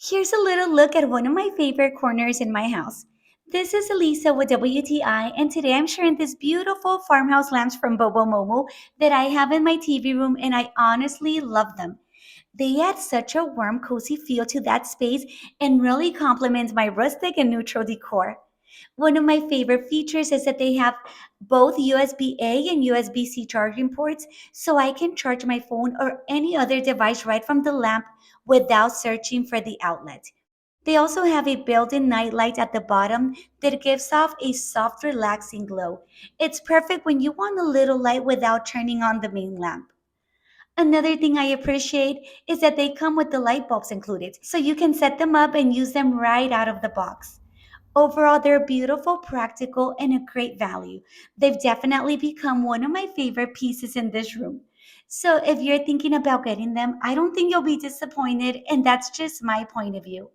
Here's a little look at one of my favorite corners in my house. This is Elisa with WTI, and today I'm sharing this beautiful farmhouse lamps from BOBOMOMO that I have in my TV room, and I honestly love them. They add such a warm, cozy feel to that space and really complement my rustic and neutral decor. One of my favorite features is that they have both USB-A and USB-C charging ports, so I can charge my phone or any other device right from the lamp without searching for the outlet. They also have a built-in night light at the bottom that gives off a soft, relaxing glow. It's perfect when you want a little light without turning on the main lamp. Another thing I appreciate is that they come with the light bulbs included, so you can set them up and use them right out of the box. Overall, they're beautiful, practical, and a great value. They've definitely become one of my favorite pieces in this room. So if you're thinking about getting them, I don't think you'll be disappointed, and that's just my point of view.